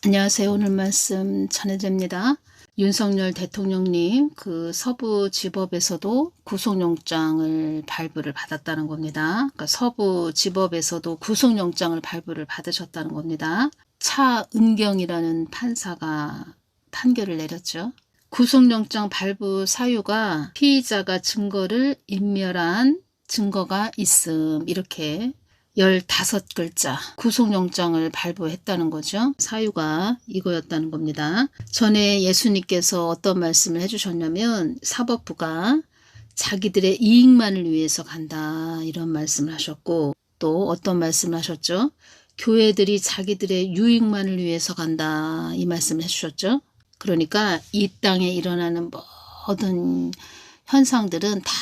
안녕하세요. 오늘 말씀 전해드립니다. 윤석열 대통령님 그 서부지법에서도 구속영장을 발부를 받았다는 겁니다. 그러니까 서부지법에서도 구속영장을 발부를 받으셨다는 겁니다. 차은경이라는 판사가 판결을 내렸죠. 구속영장 발부 사유가 피의자가 증거를 인멸한 증거가 있음, 이렇게 15글자 구속영장을 발부했다는 거죠. 사유가 이거였다는 겁니다. 전에 예수님께서 어떤 말씀을 해주셨냐면 사법부가 자기들의 이익만을 위해서 간다, 이런 말씀을 하셨고, 또 어떤 말씀을 하셨죠? 교회들이 자기들의 유익만을 위해서 간다, 이 말씀을 해주셨죠. 그러니까 이 땅에 일어나는 모든 현상들은 다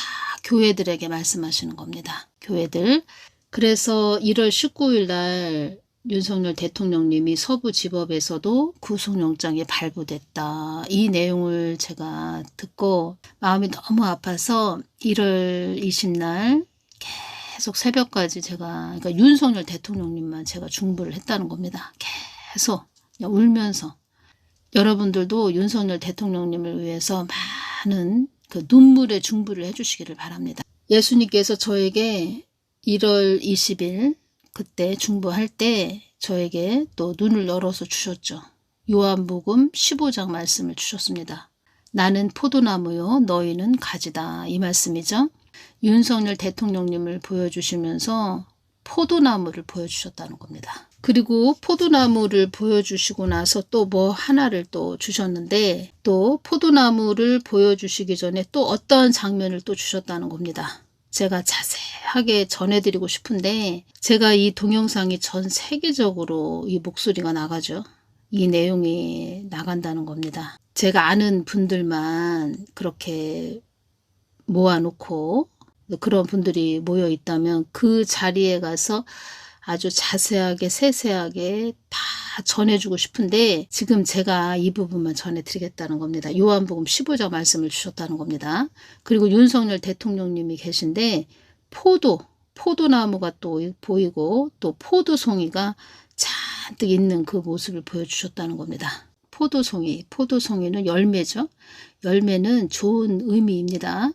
교회들에게 말씀하시는 겁니다. 교회들. 그래서 1월 19일 날 윤석열 대통령님이 서부지법에서도 구속영장이 발부됐다. 이 내용을 제가 듣고 마음이 너무 아파서 1월 20날 계속 새벽까지 그러니까 윤석열 대통령님만 제가 중보를 했다는 겁니다. 계속 그냥 울면서. 여러분들도 윤석열 대통령님을 위해서 많은 그 눈물의 중보를 해주시기를 바랍니다. 예수님께서 저에게 1월 20일 그때 중보할 때 저에게 또 눈을 열어서 주셨죠. 요한복음 15장 말씀을 주셨습니다. 나는 포도나무요 너희는 가지다, 이 말씀이죠. 윤석열 대통령님을 보여주시면서 포도나무를 보여주셨다는 겁니다. 그리고 포도나무를 보여주시고 나서 또 뭐 하나를 또 주셨는데, 또 포도나무를 보여주시기 전에 또 어떠한 장면을 또 주셨다는 겁니다. 제가 자세하게 전해드리고 싶은데, 제가 이 동영상이 전 세계적으로 이 목소리가 나가죠. 이 내용이 나간다는 겁니다. 제가 아는 분들만 그렇게 모아놓고 그런 분들이 모여 있다면 그 자리에 가서 아주 자세하게 세세하게 다 전해주고 싶은데, 지금 제가 이 부분만 전해드리겠다는 겁니다. 요한복음 15장 말씀을 주셨다는 겁니다. 그리고 윤석열 대통령님이 계신데 포도나무가 또 보이고 또 포도송이가 잔뜩 있는 그 모습을 보여주셨다는 겁니다. 포도송이는 열매죠. 열매는 좋은 의미입니다.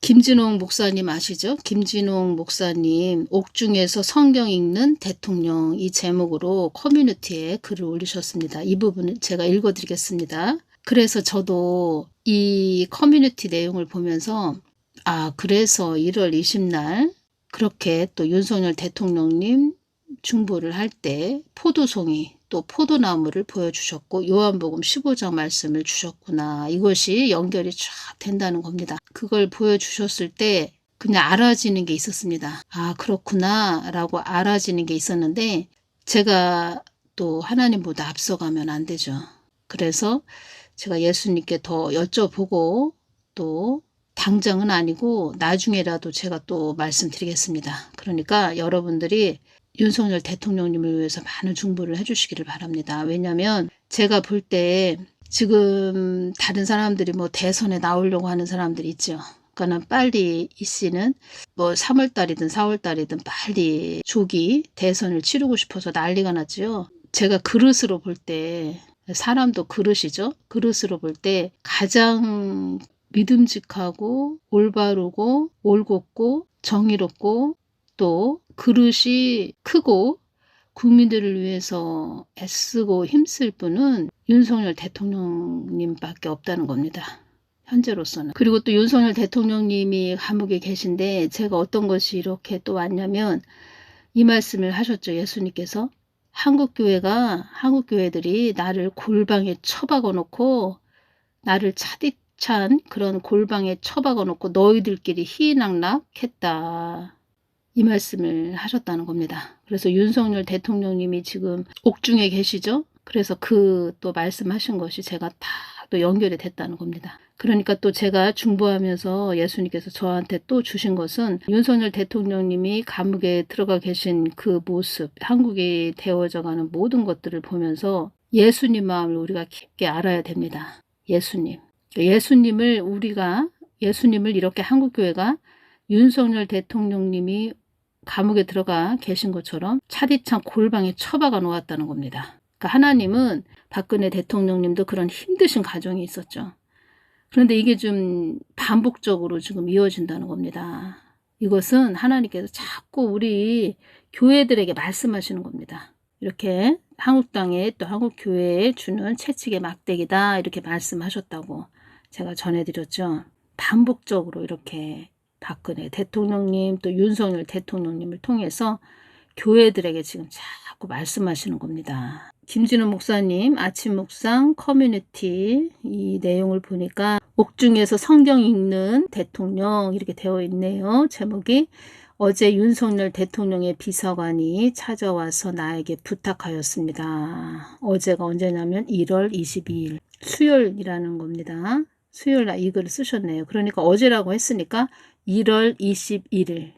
김진홍 목사님 아시죠? 김진홍 목사님 옥중에서 성경 읽는 대통령, 이 제목으로 커뮤니티에 글을 올리셨습니다. 이 부분을 제가 읽어드리겠습니다. 그래서 저도 이 커뮤니티 내용을 보면서 그래서 1월 20날 그렇게 또 윤석열 대통령님 중보를 할 때 포도송이 또 포도나무를 보여주셨고 요한복음 15장 말씀을 주셨구나, 이것이 연결이 쫙 된다는 겁니다. 그걸 보여주셨을 때 그냥 알아지는 게 있었습니다. 그렇구나 라고 알아지는 게 있었는데, 제가 또 하나님보다 앞서가면 안 되죠. 그래서 제가 예수님께 더 여쭤보고, 또 당장은 아니고 나중에라도 제가 또 말씀드리겠습니다. 그러니까 여러분들이 윤석열 대통령님을 위해서 많은 중보를 해주시기를 바랍니다. 왜냐하면 제가 볼 때 지금 다른 사람들이 뭐 대선에 나오려고 하는 사람들이 있죠. 그러니까 빨리 이 씨는 뭐 3월달이든 4월달이든 빨리 조기 대선을 치르고 싶어서 난리가 났지요. 제가 그릇으로 볼 때, 사람도 그릇이죠. 그릇으로 볼 때 가장 믿음직하고 올바르고 올곧고 정의롭고 또 그릇이 크고 국민들을 위해서 애쓰고 힘쓸 분은 윤석열 대통령님밖에 없다는 겁니다. 현재로서는. 그리고 또 윤석열 대통령님이 감옥에 계신데 제가 어떤 것이 이렇게 또 왔냐면, 이 말씀을 하셨죠. 예수님께서 한국 교회들이 나를 골방에 처박아 놓고, 나를 차디찬 그런 골방에 처박아 놓고 너희들끼리 희낙낙했다, 이 말씀을 하셨다는 겁니다. 그래서 윤석열 대통령님이 지금 옥중에 계시죠. 그래서 그 또 말씀하신 것이 제가 다 또 연결이 됐다는 겁니다. 그러니까 또 제가 중보하면서 예수님께서 저한테 또 주신 것은, 윤석열 대통령님이 감옥에 들어가 계신 그 모습, 한국이 되어져가는 모든 것들을 보면서 예수님 마음을 우리가 깊게 알아야 됩니다. 예수님을 이렇게 한국교회가 윤석열 대통령님이 감옥에 들어가 계신 것처럼 차디찬 골방에 처박아 놓았다는 겁니다. 그러니까 하나님은 박근혜 대통령님도 그런 힘드신 가정이 있었죠. 그런데 이게 좀 반복적으로 지금 이어진다는 겁니다. 이것은 하나님께서 자꾸 우리 교회들에게 말씀하시는 겁니다. 이렇게 한국 땅에 또 한국 교회에 주는 채찍의 막대기다 이렇게 말씀하셨다고 제가 전해드렸죠. 반복적으로 이렇게 박근혜 대통령님 또 윤석열 대통령님을 통해서 교회들에게 지금 자꾸 말씀하시는 겁니다. 김진우 목사님 아침 묵상 커뮤니티 이 내용을 보니까 옥중에서 성경 읽는 대통령 이렇게 되어 있네요. 제목이 어제 윤석열 대통령의 비서관이 찾아와서 나에게 부탁하였습니다. 어제가 언제냐면 1월 22일 수요일이라는 겁니다. 수요일 날 이 글을 쓰셨네요. 그러니까 어제라고 했으니까 1월 21일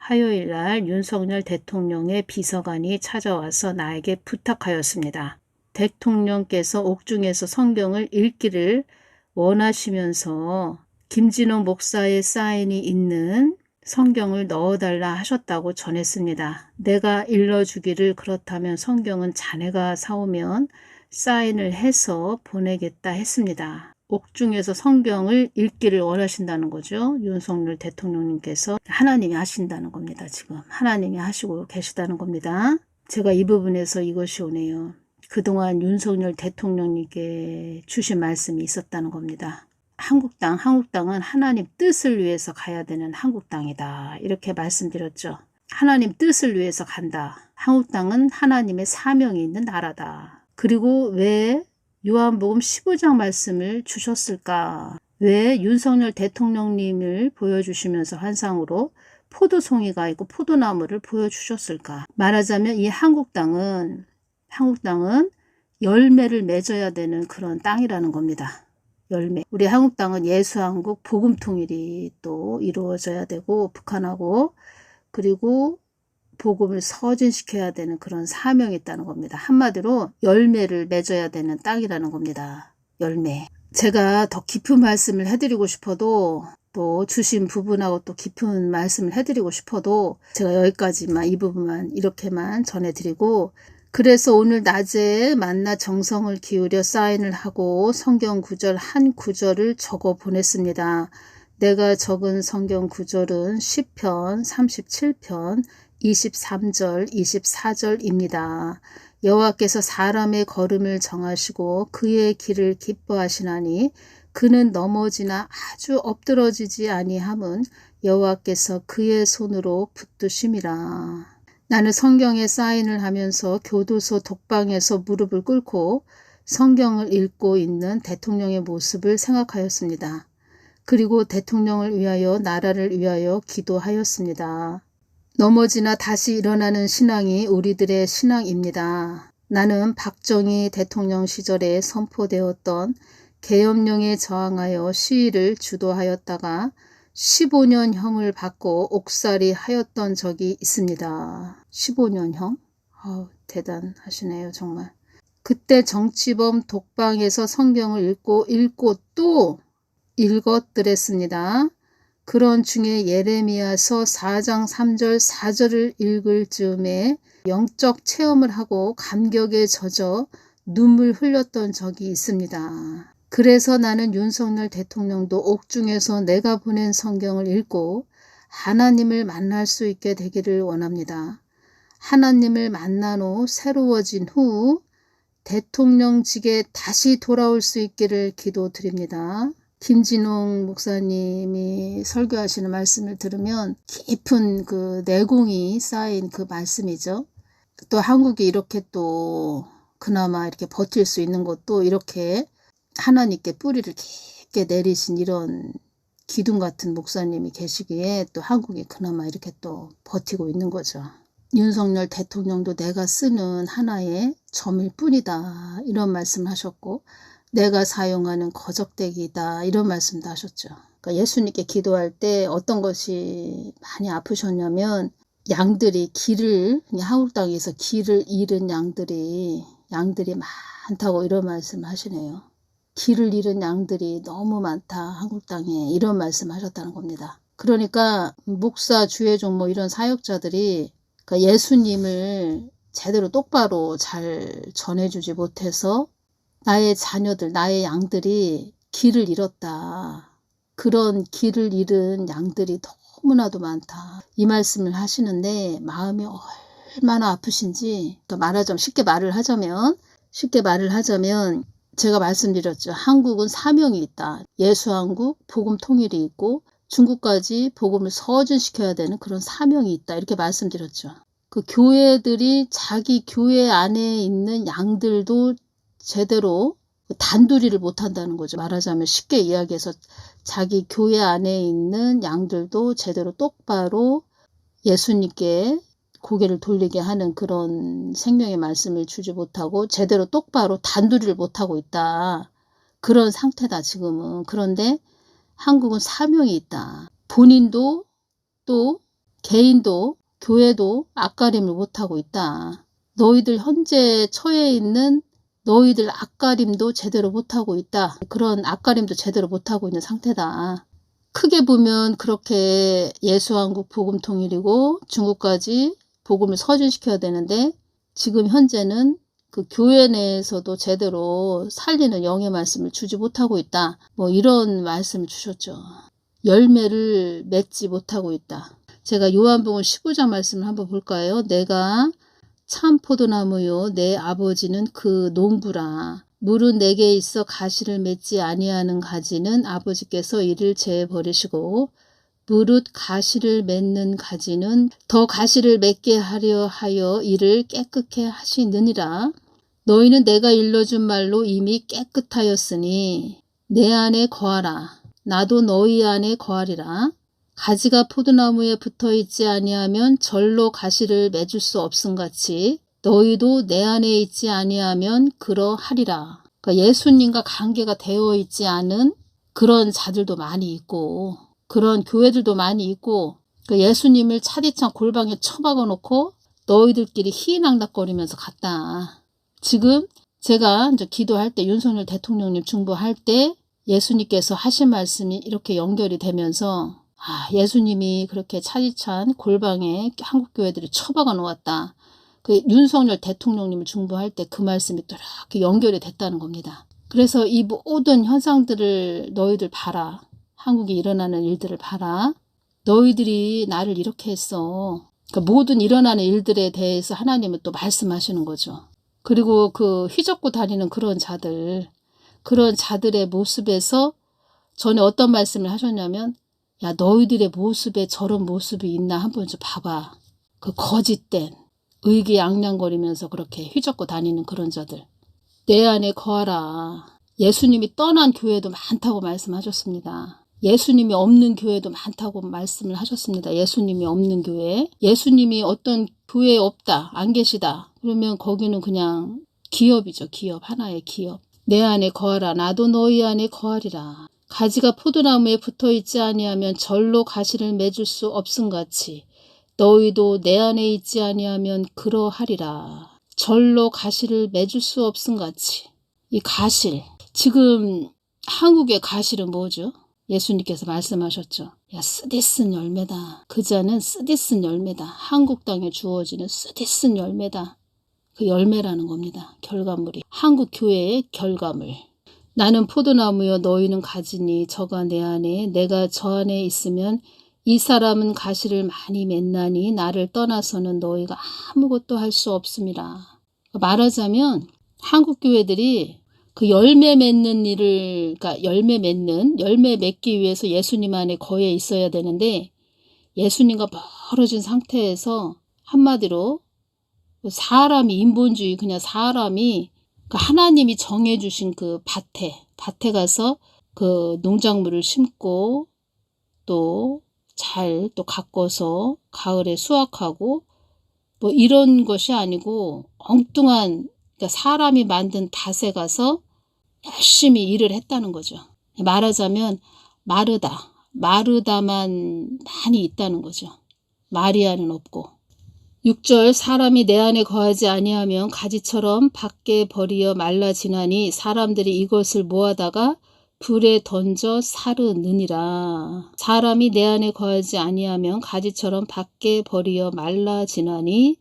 화요일 날 윤석열 대통령의 비서관이 찾아와서 나에게 부탁하였습니다. 대통령께서 옥중에서 성경을 읽기를 원하시면서 김진호 목사의 사인이 있는 성경을 넣어달라 하셨다고 전했습니다. 내가 일러주기를 그렇다면 성경은 자네가 사오면 사인을 해서 보내겠다 했습니다. 옥중에서 성경을 읽기를 원하신다는 거죠. 윤석열 대통령님께서 하나님이 하신다는 겁니다. 지금 하나님이 하시고 계시다는 겁니다. 제가 이 부분에서 이것이 오네요. 그동안 윤석열 대통령님께 주신 말씀이 있었다는 겁니다. 한국 땅은 하나님 뜻을 위해서 가야 되는 한국 땅이다. 이렇게 말씀드렸죠. 하나님 뜻을 위해서 간다. 한국 땅은 하나님의 사명이 있는 나라다. 그리고 왜 요한복음 15장 말씀을 주셨을까? 왜 윤석열 대통령님을 보여주시면서 환상으로 포도송이가 있고 포도나무를 보여주셨을까? 말하자면 이 한국 땅은 열매를 맺어야 되는 그런 땅이라는 겁니다. 열매. 우리 한국 땅은 예수한국 복음통일이 또 이루어져야 되고 북한하고 그리고 복음을 서진시켜야 되는 그런 사명이 있다는 겁니다. 한마디로 열매를 맺어야 되는 땅이라는 겁니다. 열매. 제가 더 깊은 말씀을 해드리고 싶어도 또 주신 부분하고 또 깊은 말씀을 해드리고 싶어도 제가 여기까지만 이 부분만 이렇게만 전해드리고 그래서 오늘 낮에 만나 정성을 기울여 사인을 하고 성경 구절 한 구절을 적어 보냈습니다. 내가 적은 성경 구절은 시편 37편 23절 24절입니다. 여호와께서 사람의 걸음을 정하시고 그의 길을 기뻐하시나니 그는 넘어지나 아주 엎드러지지 아니함은 여호와께서 그의 손으로 붙드심이라. 나는 성경에 사인을 하면서 교도소 독방에서 무릎을 꿇고 성경을 읽고 있는 대통령의 모습을 생각하였습니다. 그리고 대통령을 위하여 나라를 위하여 기도하였습니다. 넘어지나 다시 일어나는 신앙이 우리들의 신앙입니다. 나는 박정희 대통령 시절에 선포되었던 계엄령에 저항하여 시위를 주도하였다가 15년형을 받고 옥살이 하였던 적이 있습니다. 15년형? 대단하시네요 정말. 그때 정치범 독방에서 성경을 읽고 또 읽었더랬습니다. 그런 중에 예레미야서 4장 3절 4절을 읽을 즈음에 영적 체험을 하고 감격에 젖어 눈물 흘렸던 적이 있습니다. 그래서 나는 윤석열 대통령도 옥중에서 내가 보낸 성경을 읽고 하나님을 만날 수 있게 되기를 원합니다. 하나님을 만난 후 새로워진 후 대통령직에 다시 돌아올 수 있기를 기도드립니다. 김진웅 목사님이 설교하시는 말씀을 들으면 깊은 그 내공이 쌓인 그 말씀이죠. 또 한국이 이렇게 또 그나마 이렇게 버틸 수 있는 것도 이렇게 하나님께 뿌리를 깊게 내리신 이런 기둥 같은 목사님이 계시기에 또 한국이 그나마 이렇게 또 버티고 있는 거죠. 윤석열 대통령도 내가 쓰는 하나의 점일 뿐이다 이런 말씀을 하셨고 내가 사용하는 거적대기다 이런 말씀도 하셨죠. 그러니까 예수님께 기도할 때 어떤 것이 많이 아프셨냐면 양들이 한국 땅에서 길을 잃은 양들이 많다고 이런 말씀을 하시네요. 길을 잃은 양들이 너무 많다 한국 땅에 이런 말씀 하셨다는 겁니다. 그러니까 목사 주회종 이런 사역자들이 그러니까 예수님을 제대로 똑바로 잘 전해주지 못해서 나의 자녀들, 나의 양들이 길을 잃었다. 그런 길을 잃은 양들이 너무나도 많다. 이 말씀을 하시는데 마음이 얼마나 아프신지, 말하자면 쉽게 말을 하자면 제가 말씀드렸죠. 한국은 사명이 있다. 예수한국 복음 통일이 있고 중국까지 복음을 서준시켜야 되는 그런 사명이 있다. 이렇게 말씀드렸죠. 그 교회들이 자기 교회 안에 있는 양들도 제대로 단둘이를 못한다는 거죠. 말하자면 쉽게 이야기해서 자기 교회 안에 있는 양들도 제대로 똑바로 예수님께 고개를 돌리게 하는 그런 생명의 말씀을 주지 못하고 제대로 똑바로 단둘이를 못하고 있다. 그런 상태다 지금은. 그런데 한국은 사명이 있다. 본인도 또 개인도 교회도 앞가림을 못하고 있다. 너희들 현재 처해 있는 너희들 앞가림도 제대로 못하고 있다. 그런 앞가림도 제대로 못하고 있는 상태다. 크게 보면 그렇게 예수한국 복음 통일이고 중국까지 복음을 서준시켜야 되는데 지금 현재는 그 교회 내에서도 제대로 살리는 영의 말씀을 주지 못하고 있다. 뭐 이런 말씀을 주셨죠. 열매를 맺지 못하고 있다. 제가 요한복음 15장 말씀을 한번 볼까요? 내가 참 포도나무요 내 아버지는 그 농부라. 물은 내게 있어 가시를 맺지 아니하는 가지는 아버지께서 이를 제버리시고 무릇 가시를 맺는 가지는 더 가시를 맺게 하려 하여 이를 깨끗게 하시느니라. 너희는 내가 일러준 말로 이미 깨끗하였으니 내 안에 거하라. 나도 너희 안에 거하리라. 가지가 포도나무에 붙어 있지 아니하면 절로 가시를 맺을 수 없음같이 너희도 내 안에 있지 아니하면 그러하리라. 그러니까 예수님과 관계가 되어 있지 않은 그런 자들도 많이 있고 그런 교회들도 많이 있고 그 예수님을 차디찬 골방에 처박아 놓고 너희들끼리 희낙낙거리면서 갔다. 지금 제가 이제 기도할 때 윤석열 대통령님 중보할 때 예수님께서 하신 말씀이 이렇게 연결이 되면서 예수님이 그렇게 차디찬 골방에 한국 교회들이 처박아 놓았다. 그 윤석열 대통령님을 중보할 때 그 말씀이 또 이렇게 연결이 됐다는 겁니다. 그래서 이 모든 현상들을 너희들 봐라. 한국에 일어나는 일들을 봐라. 너희들이 나를 이렇게 했어. 그러니까 모든 일어나는 일들에 대해서 하나님은 또 말씀하시는 거죠. 그리고 그 휘젓고 다니는 그런 자들의 모습에서 전에 어떤 말씀을 하셨냐면 야 너희들의 모습에 저런 모습이 있나 한번 좀 봐봐. 그 거짓된 의기양양거리면서 그렇게 휘젓고 다니는 그런 자들. 내 안에 거하라. 예수님이 떠난 교회도 많다고 말씀하셨습니다. 예수님이 없는 교회도 많다고 말씀을 하셨습니다. 예수님이 없는 교회. 예수님이 어떤 교회에 없다. 안 계시다. 그러면 거기는 그냥 기업이죠. 기업. 하나의 기업. 내 안에 거하라. 나도 너희 안에 거하리라. 가지가 포도나무에 붙어 있지 아니하면 절로 가시를 맺을 수 없음같이 너희도 내 안에 있지 아니하면 그러하리라. 절로 가시를 맺을 수 없음같이. 이 가실. 지금 한국의 가실은 뭐죠? 예수님께서 말씀하셨죠. 야 쓰디쓴 열매다. 그 자는 쓰디쓴 열매다. 한국 땅에 주어지는 쓰디쓴 열매다. 그 열매라는 겁니다. 결과물이. 한국 교회의 결과물. 나는 포도나무여 너희는 가지니 저가 내 안에 내가 저 안에 있으면 이 사람은 가시를 많이 맺나니 나를 떠나서는 너희가 아무것도 할 수 없음이라. 말하자면 한국 교회들이 그 열매 맺는 일을, 그러니까 열매 맺기 위해서 예수님 안에 거해 있어야 되는데 예수님과 멀어진 상태에서 한마디로 사람이 인본주의 그냥 사람이 그 하나님이 정해주신 그 밭에 가서 그 농작물을 심고 또 잘 또 가꿔서 가을에 수확하고 뭐 이런 것이 아니고 엉뚱한 그러니까 사람이 만든 밭에 가서 열심히 일을 했다는 거죠. 말하자면 마르다만 많이 있다는 거죠. 마리아는 없고. 6절 사람이 내 안에 거하지 아니하면 가지처럼 밖에 버리어 말라지나니 사람들이 이것을 모아다가 불에 던져 사르느니라. 사람이 내 안에 거하지 아니하면 가지처럼 밖에 버리어 말라지나니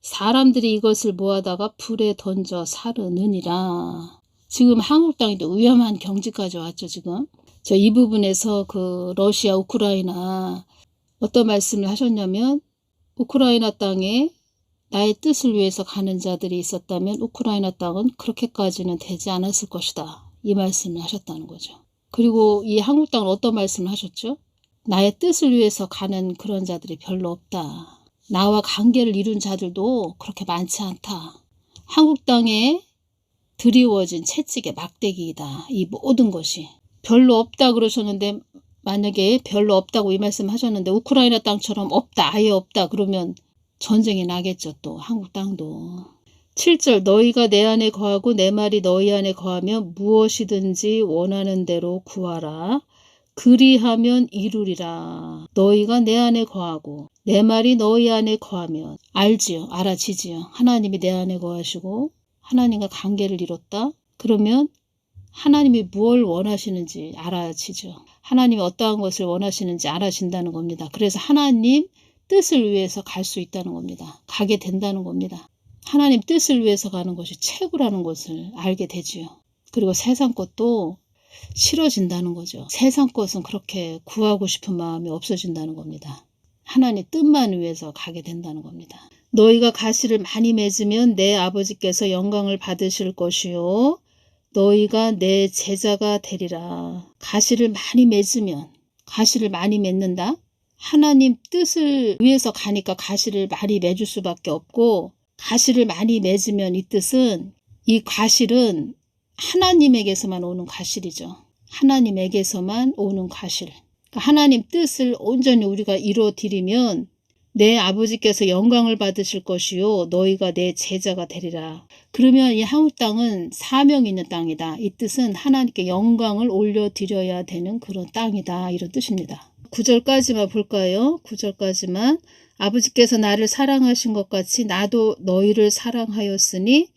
사람들이 이것을 모아다가 불에 던져 사르느니라. 지금 한국 땅에도 위험한 경지까지 왔죠, 지금. 이 부분에서 그 러시아, 우크라이나 어떤 말씀을 하셨냐면, 우크라이나 땅에 나의 뜻을 위해서 가는 자들이 있었다면 우크라이나 땅은 그렇게까지는 되지 않았을 것이다. 이 말씀을 하셨다는 거죠. 그리고 이 한국 땅은 어떤 말씀을 하셨죠? 나의 뜻을 위해서 가는 그런 자들이 별로 없다. 나와 관계를 이룬 자들도 그렇게 많지 않다. 한국 땅에 드리워진 채찍의 막대기이다. 이 모든 것이. 별로 없다 그러셨는데, 만약에 별로 없다고 이 말씀 하셨는데 우크라이나 땅처럼 없다, 아예 없다 그러면 전쟁이 나겠죠. 또 한국 땅도. 7절 너희가 내 안에 거하고 내 말이 너희 안에 거하면 무엇이든지 원하는 대로 구하라. 그리하면 이루리라. 너희가 내 안에 거하고 내 말이 너희 안에 거하면 알지요. 알아지지요. 하나님이 내 안에 거하시고 하나님과 관계를 이뤘다. 그러면 하나님이 무엇을 원하시는지 알아지죠. 하나님이 어떠한 것을 원하시는지 알아진다는 겁니다. 그래서 하나님 뜻을 위해서 갈 수 있다는 겁니다. 가게 된다는 겁니다. 하나님 뜻을 위해서 가는 것이 최고라는 것을 알게 되지요. 그리고 세상 것도 싫어진다는 거죠. 세상 것은 그렇게 구하고 싶은 마음이 없어진다는 겁니다. 하나님 뜻만 위해서 가게 된다는 겁니다. 너희가 가시를 많이 맺으면 내 아버지께서 영광을 받으실 것이요 너희가 내 제자가 되리라. 가시를 많이 맺으면, 가시를 많이 맺는다? 하나님 뜻을 위해서 가니까 가시를 많이 맺을 수밖에 없고, 가시를 많이 맺으면 이 뜻은, 이 가실은 하나님에게서만 오는 가실이죠. 하나님에게서만 오는 가실. 그러니까 하나님 뜻을 온전히 우리가 이루어드리면 내 아버지께서 영광을 받으실 것이요 너희가 내 제자가 되리라. 그러면 이 한국 땅은 사명이 있는 땅이다. 이 뜻은 하나님께 영광을 올려드려야 되는 그런 땅이다. 이런 뜻입니다. 9절까지만 볼까요? 9절까지만. 아버지께서 나를 사랑하신 것 같이 나도 너희를 사랑하였으니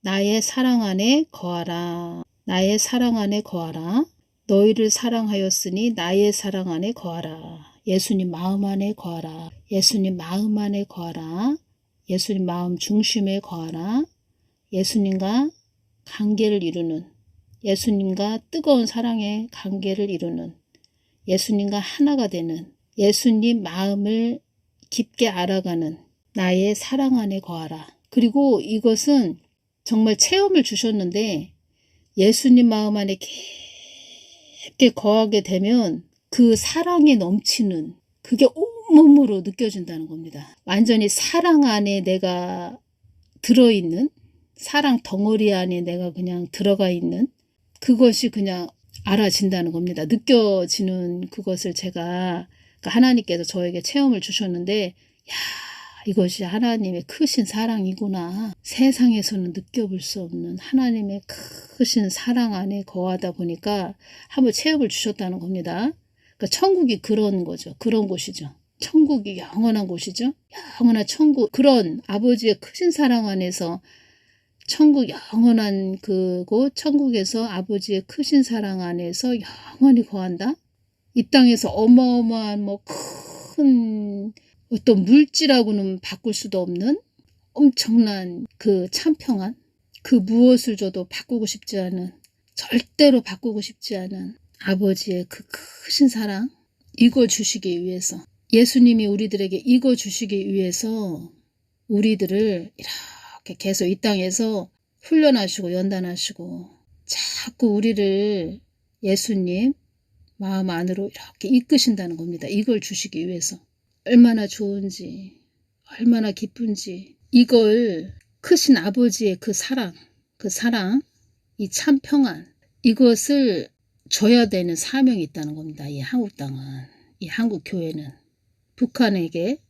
나의 사랑 안에 거하라. 나의 사랑 안에 거하라. 너희를 사랑하였으니 나의 사랑 안에 거하라. 예수님 마음 안에 거하라. 예수님 마음 안에 거하라. 예수님 마음 중심에 거하라. 예수님과 관계를 이루는, 예수님과 뜨거운 사랑의 관계를 이루는, 예수님과 하나가 되는, 예수님 마음을 깊게 알아가는 나의 사랑 안에 거하라. 그리고 이것은 정말 체험을 주셨는데 예수님 마음 안에 깊게 거하게 되면 그 사랑이 넘치는 그게 온몸으로 느껴진다는 겁니다. 완전히 사랑 안에 내가 들어있는, 사랑 덩어리 안에 내가 그냥 들어가 있는 그것이 그냥 알아진다는 겁니다. 느껴지는 그것을 제가, 그러니까 하나님께서 저에게 체험을 주셨는데, 야, 이것이 하나님의 크신 사랑이구나. 세상에서는 느껴볼 수 없는 하나님의 크신 사랑 안에 거하다 보니까 한번 체험을 주셨다는 겁니다. 그러니까 천국이 그런 거죠. 그런 곳이죠. 천국이 영원한 곳이죠. 영원한 천국, 그런 아버지의 크신 사랑 안에서 천국 영원한 그곳, 천국에서 아버지의 크신 사랑 안에서 영원히 거한다. 이 땅에서 어마어마한 큰 어떤 물질하고는 바꿀 수도 없는 엄청난 그 참평안, 그 무엇을 줘도 바꾸고 싶지 않은, 절대로 바꾸고 싶지 않은 아버지의 그 크신 사랑, 이거 주시기 위해서, 예수님이 우리들에게 이거 주시기 위해서 우리들을 이렇게 계속 이 땅에서 훈련하시고 연단하시고 자꾸 우리를 예수님 마음 안으로 이렇게 이끄신다는 겁니다. 이걸 주시기 위해서. 얼마나 좋은지, 얼마나 기쁜지, 이걸 크신 아버지의 그 사랑, 이 참 평안, 이것을 줘야 되는 사명이 있다는 겁니다. 이 한국 땅은, 이 한국 교회는 북한에게,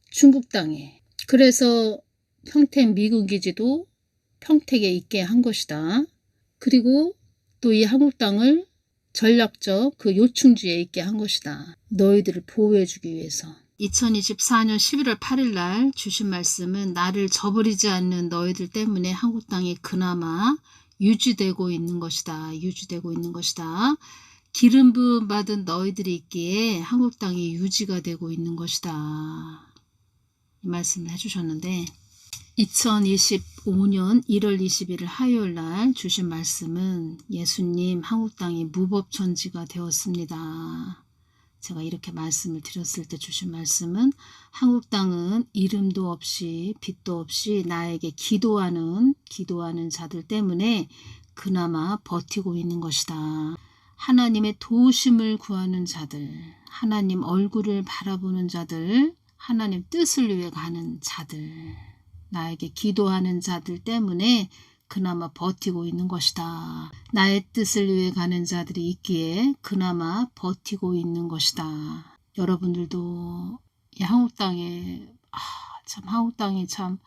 중국 땅에. 그래서 평택 미군 기지도 평택에 있게 한 것이다. 그리고 또 이 한국 땅을 전략적 그 요충지에 있게 한 것이다. 너희들을 보호해 주기 위해서. 2024년 11월 8일 날 주신 말씀은 나를 저버리지 않는 너희들 때문에 한국 땅이 그나마 유지되고 있는 것이다. 유지되고 있는 것이다. 기름 부음 받은 너희들이 있기에 한국 땅이 유지가 되고 있는 것이다. 이 말씀을 해주셨는데, 2025년 1월 20일 화요일 날 주신 말씀은 예수님 한국 땅이 무법천지가 되었습니다. 제가 이렇게 말씀을 드렸을 때 주신 말씀은 한국 땅은 이름도 없이 빛도 없이 나에게 기도하는 자들 때문에 그나마 버티고 있는 것이다. 하나님의 도우심을 구하는 자들, 하나님 얼굴을 바라보는 자들, 하나님 뜻을 위해 가는 자들, 나에게 기도하는 자들 때문에 그나마 버티고 있는 것이다. 나의 뜻을 위해 가는 자들이 있기에 그나마 버티고 있는 것이다. 여러분들도 이 한국 땅에 한국 땅이 참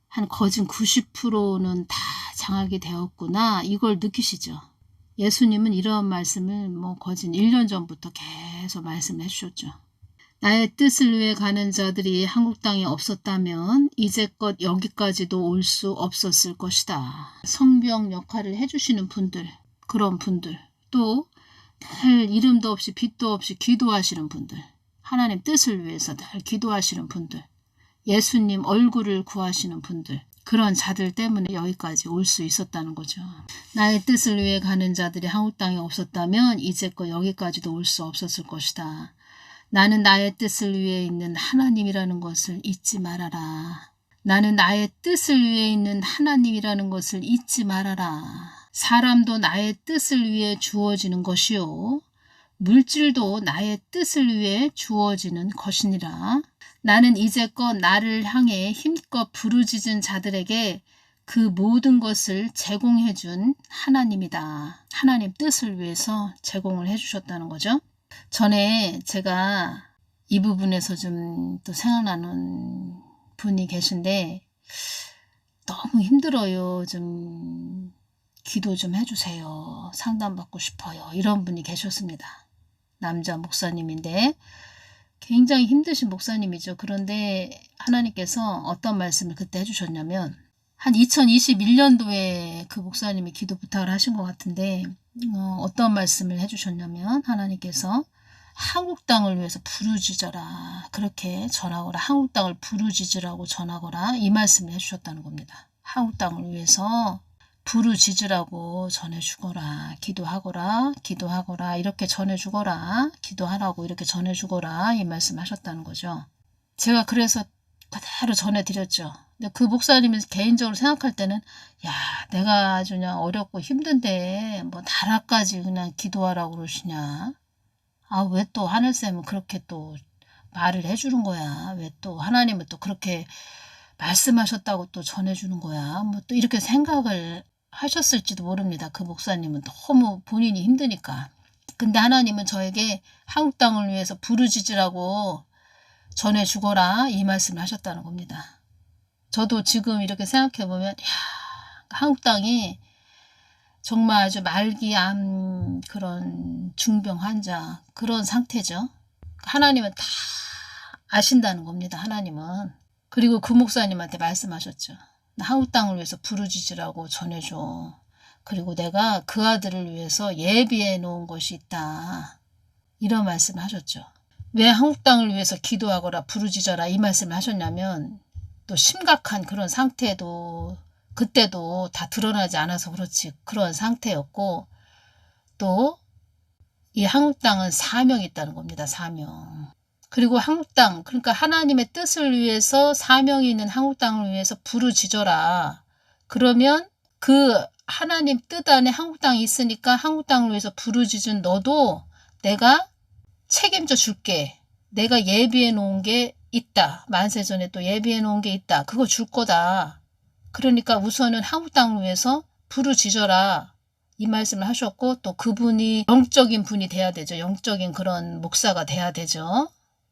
한 거진 90%는 다 장악이 되었구나. 이걸 느끼시죠? 예수님은 이러한 말씀을 거진 1년 전부터 계속 말씀해 주셨죠. 나의 뜻을 위해 가는 자들이 한국 땅에 없었다면 이제껏 여기까지도 올 수 없었을 것이다. 성병 역할을 해주시는 분들, 그런 분들, 또 늘 이름도 없이 빛도 없이 기도하시는 분들, 하나님 뜻을 위해서 늘 기도하시는 분들, 예수님 얼굴을 구하시는 분들, 그런 자들 때문에 여기까지 올 수 있었다는 거죠. 나의 뜻을 위해 가는 자들이 한국 땅에 없었다면 이제껏 여기까지도 올 수 없었을 것이다. 나는 나의 뜻을 위해 있는 하나님이라는 것을 잊지 말아라. 나는 나의 뜻을 위해 있는 하나님이라는 것을 잊지 말아라. 사람도 나의 뜻을 위해 주어지는 것이요. 물질도 나의 뜻을 위해 주어지는 것이니라. 나는 이제껏 나를 향해 힘껏 부르짖은 자들에게 그 모든 것을 제공해 준 하나님이다. 하나님 뜻을 위해서 제공을 해 주셨다는 거죠. 전에 제가 이 부분에서 좀 또 생각나는 분이 계신데 너무 힘들어요. 좀 기도 좀 해주세요. 상담받고 싶어요. 이런 분이 계셨습니다. 남자 목사님인데 굉장히 힘드신 목사님이죠. 그런데 하나님께서 어떤 말씀을 그때 해주셨냐면 한 2021년도에 그 목사님이 기도 부탁을 하신 것 같은데 어떤 말씀을 해주셨냐면 하나님께서 한국 땅을 위해서 부르짖어라. 그렇게 전하거라. 한국 땅을 부르짖으라고 전하거라. 이 말씀을 해주셨다는 겁니다. 한국 땅을 위해서 부르짖으라고 전해주거라. 기도하거라. 이렇게 전해주거라. 기도하라고 이렇게 전해주거라. 이 말씀 하셨다는 거죠. 제가 그래서 그대로 전해드렸죠. 근데 그 목사님이 개인적으로 생각할 때는 야 내가 아주 그냥 어렵고 힘든데 뭐 나라까지 그냥 기도하라고 그러시냐. 왜 또 하늘쌤은 그렇게 또 말을 해주는 거야. 왜 또 하나님은 또 그렇게 말씀하셨다고 또 전해주는 거야. 뭐 또 이렇게 생각을 하셨을지도 모릅니다. 그 목사님은 너무 본인이 힘드니까. 근데 하나님은 저에게 한국 땅을 위해서 부르짖으라고 전해주거라 이 말씀을 하셨다는 겁니다. 저도 지금 이렇게 생각해보면 한국 땅이 정말 아주 말기암 그런 중병 환자 그런 상태죠. 하나님은 다 아신다는 겁니다. 하나님은. 그리고 그 목사님한테 말씀하셨죠. 한국 땅을 위해서 부르짖으라고 전해줘. 그리고 내가 그 아들을 위해서 예비해 놓은 것이 있다. 이런 말씀을 하셨죠. 왜 한국 땅을 위해서 기도하거라 부르짖어라 이 말씀을 하셨냐면 또 심각한 그런 상태도 그때도 다 드러나지 않아서 그렇지 그런 상태였고 또 이 한국 땅은 사명이 있다는 겁니다. 사명. 그리고 한국 땅 그러니까 하나님의 뜻을 위해서 사명이 있는 한국 땅을 위해서 부르짖어라. 그러면 그 하나님 뜻 안에 한국 땅이 있으니까 한국 땅을 위해서 부르짖은 너도 내가 책임져 줄게. 내가 예비해 놓은 게 있다. 만세 전에 또 예비해 놓은 게 있다. 그거 줄 거다. 그러니까 우선은 한국 땅을 위해서 부르짖어라. 이 말씀을 하셨고 또 그분이 영적인 분이 돼야 되죠. 영적인 그런 목사가 돼야 되죠.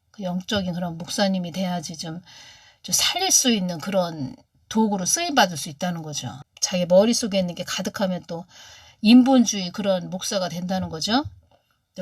그 영적인 그런 목사님이 돼야지 좀 살릴 수 있는 그런 도구로 쓰임받을 수 있다는 거죠. 자기 머릿속에 있는 게 가득하면 또 인본주의 그런 목사가 된다는 거죠.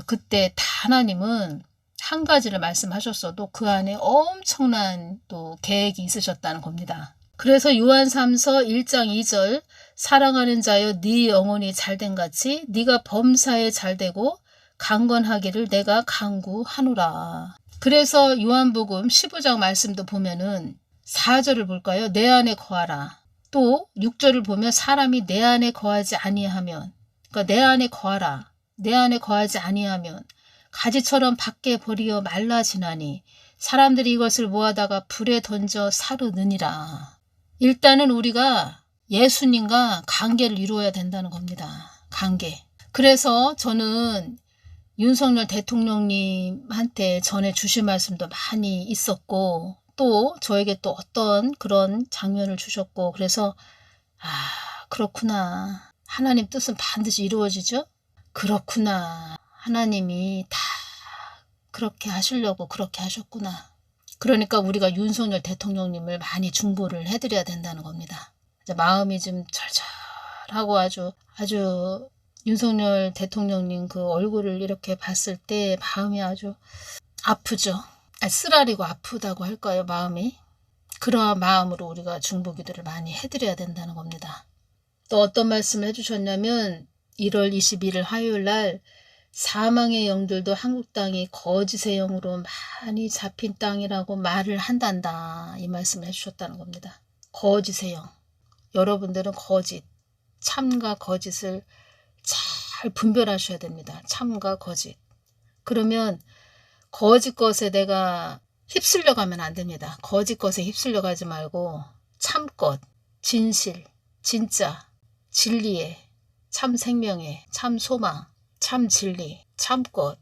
그때 다 하나님은 한 가지를 말씀하셨어도 그 안에 엄청난 또 계획이 있으셨다는 겁니다. 그래서 요한 3서 1장 2절 사랑하는 자여 네 영혼이 잘된 같이 네가 범사에 잘되고 강건하기를 내가 간구하노라. 그래서 요한복음 15장 말씀도 보면은 4절을 볼까요? 내 안에 거하라. 또 6절을 보면 사람이 내 안에 거하지 아니하면, 그러니까 내 안에 거하라. 내 안에 거하지 아니하면 가지처럼 밖에 버리어 말라지나니 사람들이 이것을 모아다가 불에 던져 사르느니라. 일단은 우리가 예수님과 관계를 이루어야 된다는 겁니다. 관계. 그래서 저는 윤석열 대통령님한테 전해 주실 말씀도 많이 있었고, 또 저에게 또 어떤 그런 장면을 주셨고, 그래서 그렇구나. 하나님 뜻은 반드시 이루어지죠? 그렇구나. 하나님이 다 그렇게 하시려고 그렇게 하셨구나. 그러니까 우리가 윤석열 대통령님을 많이 중보를 해드려야 된다는 겁니다. 이제 마음이 좀 절절하고 아주 윤석열 대통령님 그 얼굴을 이렇게 봤을 때 마음이 아주 아프죠. 쓰라리고 아프다고 할까요, 마음이? 그러한 마음으로 우리가 중보기도를 많이 해드려야 된다는 겁니다. 또 어떤 말씀을 해주셨냐면 1월 21일 화요일 날 사망의 영들도 한국 땅이 거짓의 영으로 많이 잡힌 땅이라고 말을 한단다. 이 말씀을 해주셨다는 겁니다. 거짓의 영. 여러분들은 거짓, 참과 거짓을 잘 분별하셔야 됩니다. 참과 거짓. 그러면 거짓 것에 내가 휩쓸려 가면 안 됩니다. 거짓 것에 휩쓸려 가지 말고 참것, 진실, 진짜, 진리에, 참 생명에, 참 소망, 참 진리, 참것,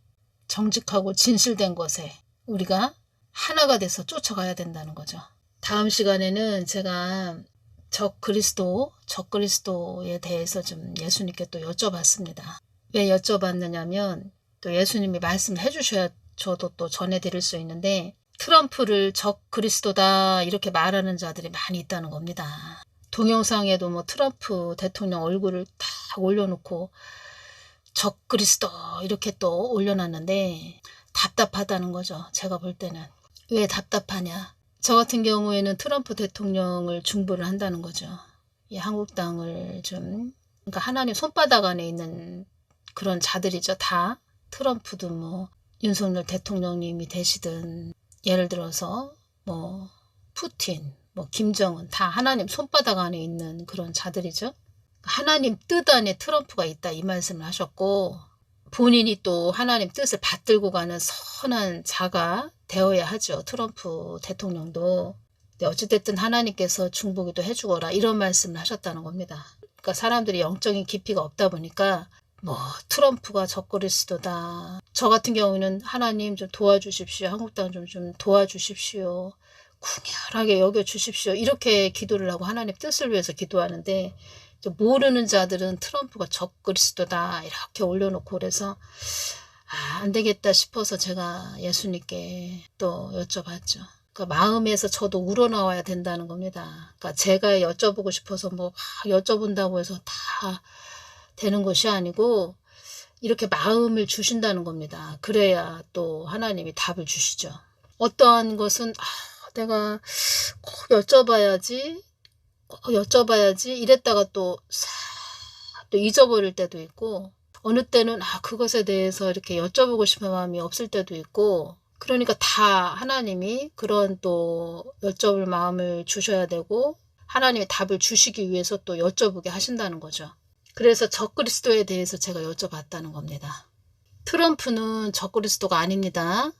정직하고 진실된 것에 우리가 하나가 돼서 쫓아가야 된다는 거죠. 다음 시간에는 제가 적 그리스도에 대해서 좀 예수님께 또 여쭤봤습니다. 왜 여쭤봤느냐면 또 예수님이 말씀을 해주셔야 저도 또 전해드릴 수 있는데, 트럼프를 적 그리스도다 이렇게 말하는 자들이 많이 있다는 겁니다. 동영상에도 뭐 트럼프 대통령 얼굴을 딱 올려놓고 적 그리스도 이렇게 또 올려놨는데 답답하다는 거죠. 제가 볼 때는. 왜 답답하냐. 저 같은 경우에는 트럼프 대통령을 중보를 한다는 거죠. 이 한국 땅을 좀, 그러니까 하나님 손바닥 안에 있는 그런 자들이죠. 다. 트럼프도 뭐 윤석열 대통령님이 되시든, 예를 들어서 뭐 푸틴, 뭐 김정은, 다 하나님 손바닥 안에 있는 그런 자들이죠. 하나님 뜻 안에 트럼프가 있다 이 말씀을 하셨고, 본인이 또 하나님 뜻을 받들고 가는 선한 자가 되어야 하죠. 트럼프 대통령도. 어찌됐든 하나님께서 중보기도 해주거라 이런 말씀을 하셨다는 겁니다. 그러니까 사람들이 영적인 깊이가 없다 보니까 뭐 트럼프가 적그리스도다. 저 같은 경우는 하나님 좀 도와주십시오. 한국 땅 좀 도와주십시오. 궁혈하게 여겨주십시오. 이렇게 기도를 하고 하나님 뜻을 위해서 기도하는데, 모르는 자들은 트럼프가 적그리스도다 이렇게 올려놓고, 그래서 안 되겠다 싶어서 제가 예수님께 또 여쭤봤죠. 그러니까 마음에서 저도 우러나와야 된다는 겁니다. 그러니까 제가 여쭤보고 싶어서 뭐 여쭤본다고 해서 다 되는 것이 아니고 이렇게 마음을 주신다는 겁니다. 그래야 또 하나님이 답을 주시죠. 어떠한 것은 내가 꼭 여쭤봐야지 이랬다가 또 잊어버릴 때도 있고, 어느 때는 그것에 대해서 이렇게 여쭤보고 싶은 마음이 없을 때도 있고, 그러니까 다 하나님이 그런 또 여쭤볼 마음을 주셔야 되고, 하나님이 답을 주시기 위해서 또 여쭤보게 하신다는 거죠. 그래서 적그리스도에 대해서 제가 여쭤봤다는 겁니다. 트럼프는 적그리스도가 아닙니다.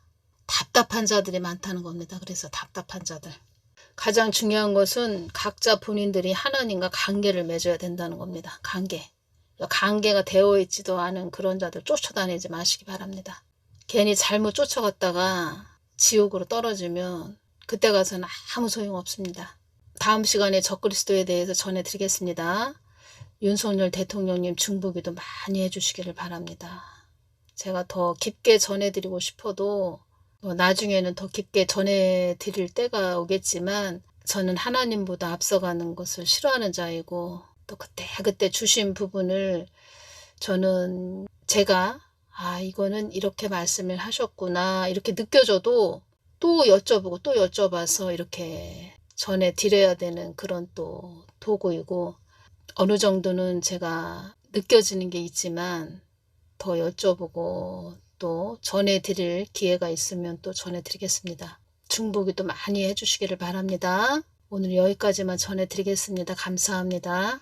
답답한 자들이 많다는 겁니다. 그래서 답답한 자들. 가장 중요한 것은 각자 본인들이 하나님과 관계를 맺어야 된다는 겁니다. 관계가 되어 있지도 않은 그런 자들 쫓아다니지 마시기 바랍니다. 괜히 잘못 쫓아갔다가 지옥으로 떨어지면 그때 가서는 아무 소용없습니다. 다음 시간에 적그리스도에 대해서 전해드리겠습니다. 윤석열 대통령님 중보기도 많이 해주시기를 바랍니다. 제가 더 깊게 전해드리고 싶어도 나중에는 더 깊게 전해드릴 때가 오겠지만, 저는 하나님보다 앞서가는 것을 싫어하는 자이고, 또 그때 주신 부분을 저는 제가 이거는 이렇게 말씀을 하셨구나 이렇게 느껴져도 또 여쭤보고 또 여쭤봐서 이렇게 전해드려야 되는 그런 또 도구이고, 어느 정도는 제가 느껴지는 게 있지만 더 여쭤보고 또 전해드릴 기회가 있으면 또 전해드리겠습니다. 중보기도 많이 해주시기를 바랍니다. 오늘 여기까지만 전해드리겠습니다. 감사합니다.